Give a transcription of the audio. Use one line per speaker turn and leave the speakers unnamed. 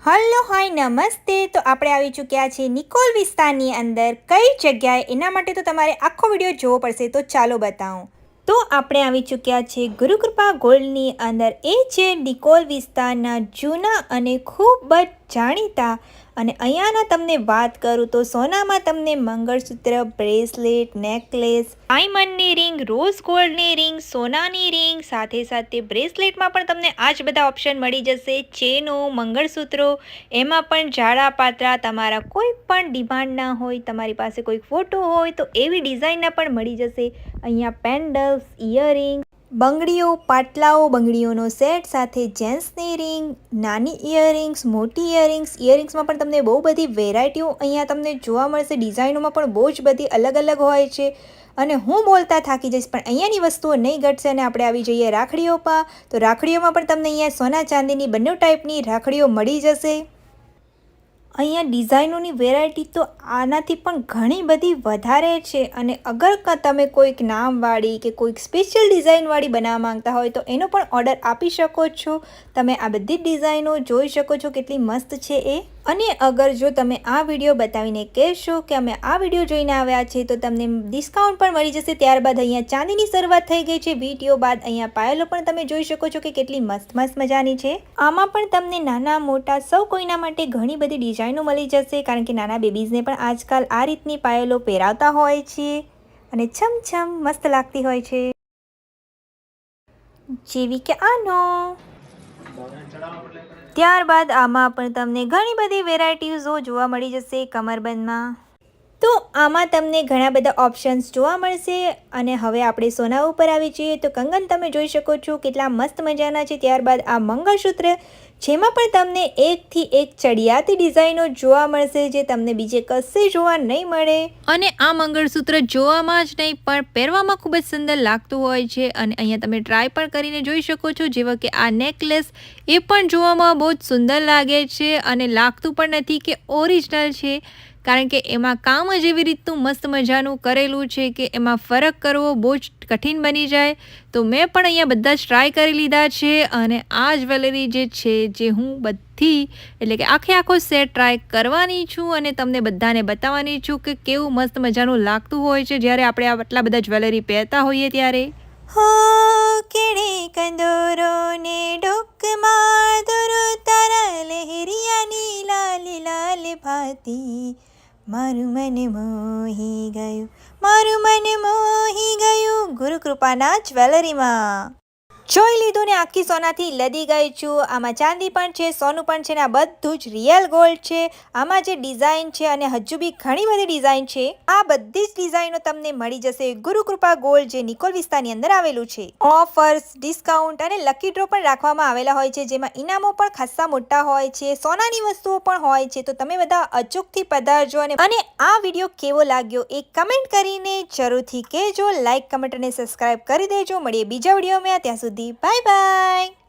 Hello hi નમસ્તે. તો આપણે આવી ચૂક્યા છીએ નિકોલ વિસ્તારની અંદર. કઈ જગ્યાએ એના માટે તો તમારે આખો વિડીયો જોવો પડશે. તો ચાલો બતાવું. તો આપણે આવી ચૂક્યા છીએ ગુરુકૃપા ગોલ્ડની અંદર. એ છે નિકોલ વિસ્તારના જૂના અને ખૂબ જ જાણીતા. અને અહીંયાના તમને વાત કરું તો સોનામાં તમને મંગળસૂત્ર, બ્રેસલેટ, નેકલેસ, ડાયમંડની રિંગ, રોઝ ગોલ્ડની રિંગ, સોનાની રિંગ, સાથે સાથે બ્રેસલેટમાં પણ તમને આ જ બધા ઓપ્શન મળી જશે. ચેનો, મંગળસૂત્રો, એમાં પણ જાડા પાતળા, તમારા કોઈ પણ ડિમાન્ડ ના હોય, તમારી પાસે કોઈ ફોટો હોય તો એવી ડિઝાઇનના પણ મળી જશે. અહીંયા પેન્ડલ્સ, ઇયરિંગ્સ, બંગડીઓ, પાટલાઓ, બંગડીઓનો સેટ, સાથે જેન્ટ્સની રિંગ, નાની ઇયરિંગ્સ, મોટી ઇયરિંગ્સ. ઇયરિંગ્સમાં પણ તમને બહુ બધી વેરાયટીઓ અહીંયા તમને જોવા મળશે. ડિઝાઇનોમાં પણ બહુ જ બધી અલગ અલગ હોય છે. અને હું બોલતા થાકી જઈશ, પણ અહીંયાની વસ્તુઓ નહીં ઘટશે. અને આપણે આવી જઈએ રાખડીઓમાં. તો રાખડીઓમાં પણ તમને અહીંયા સોના ચાંદીની બંને ટાઈપની રાખડીઓ મળી જશે. અહીંયા ડિઝાઇનોની વેરાયટી તો આનાથી પણ ઘણી બધી વધારે છે. અને અગર તમે કોઈક નામવાળી કે કોઈક સ્પેશિયલ ડિઝાઇનવાળી બનાવવા માંગતા હોય તો એનો પણ ઓર્ડર આપી શકો છો. તમે આ બધી ડિઝાઇનો જોઈ શકો છો કેટલી મસ્ત છે એ. અને અગર જો તમે આ વિડીયો બતાવીને કહેશો કે અમે આ વિડીયો જોઈને આવ્યા છે તો તમને ડિસ્કાઉન્ટ પણ મળી જશે. ત્યારબાદ અહીંયા ચાંદીની શરૂઆત થઈ ગઈ છે. વિડીયો બાદ અહીંયા પાયલો પણ તમે જોઈ શકો છો કે કેટલી મસ્ત મસ્ત મજાની છે. આમાં પણ તમને નાના મોટા સૌ કોઈના માટે ઘણી બધી ડિઝાઇનો મળી જશે. કારણ કે નાના બેબીઝને પણ આજકાલ આ રીતની પાયલો પહેરાવતા હોય છે અને છમછમ મસ્ત લાગતી હોય છે. જેવી કે આનો. ત્યારબાદ આમાં પણ તમને ઘણી બધી વેરાયટીઝો જોવા મળી જશે કમરબંધમાં. તો આમાં તમને ઘણા બધા ઓપ્શન્સ જોવા મળશે. અને હવે આપણે સોના ઉપર આવી જઈએ તો કંગન તમે જોઈ શકો છો કેટલા મસ્ત મજાના છે. ત્યારબાદ આ મંગળસૂત્ર, જેમાં પણ તમને એકથી એક ચડિયાતી ડિઝાઇનો જોવા મળશે જે તમને બીજે કશે જોવા નહીં મળે. અને આ મંગળસૂત્ર જોવામાં જ નહીં પણ પહેરવામાં ખૂબ જ સુંદર લાગતું હોય છે. અને અહીંયા તમે ટ્રાય પણ કરીને જોઈ શકો છો. જેવા કે આ નેકલેસ, એ પણ જોવામાં બહુ જ સુંદર લાગે છે અને લાગતું પણ નથી કે ઓરિજિનલ છે. કારણ કે એમાં કામ જ એવી રીતનું મસ્ત મજાનું કરેલું છે કે એમાં ફરક કરવો બહુ જ કઠિન બની જાય. તો મેં પણ અહીંયા બધા જ ટ્રાય કરી લીધા છે. અને આ જ્વેલરી જે છે જે હું બધી એટલે કે આખો સેટ ટ્રાય કરવાની છું અને તમને બધાને બતાવવાની છું કે કેવું મસ્ત મજાનું લાગતું હોય છે જ્યારે આપણે આટલા બધા જ્વેલરી પહેરતા હોઈએ ત્યારે. હો કેડે કંદોરો ને ડોકમાં દોરો તારા લહેરિયાની લાલ લાલ ભાતી, મારું મન મોહી ગયું, મારું મન મોહી ગયું ગુરુકૃપાના જ્વેલરીમાં. જોઈ લીધું ને આખી સોનાથી લદી ગઈ છું. આમાં ચાંદી પણ છે, સોનું પણ છે ને આ બધું જ રિયલ ગોલ્ડ છે. આમાં જે ડિઝાઇન છે અને હજુ બી ઘણી બધી ડિઝાઇન છે, આ બધી જ ડિઝાઇનો તમને મળી જશે ગુરુકૃપા ગોલ્ડ જે નિકોલ વિસ્તારની અંદર આવેલું છે. ઓફર્સ, ડિસ્કાઉન્ટ અને લકી ડ્રો પણ રાખવામાં આવેલા હોય છે જેમાં ઇનામો પણ ખાસ્સા મોટા હોય છે. સોનાની વસ્તુઓ પણ હોય છે. તો તમે બધા અચૂકથી પધારજો. અને આ વિડીયો કેવો લાગ્યો એ કમેન્ટ કરીને જરૂરથી કહેજો. લાઇક, કમેન્ટ અને સબસ્ક્રાઇબ કરી દેજો. મળીએ બીજા વિડીયોમાં. ત્યાં સુધી બાય બાય.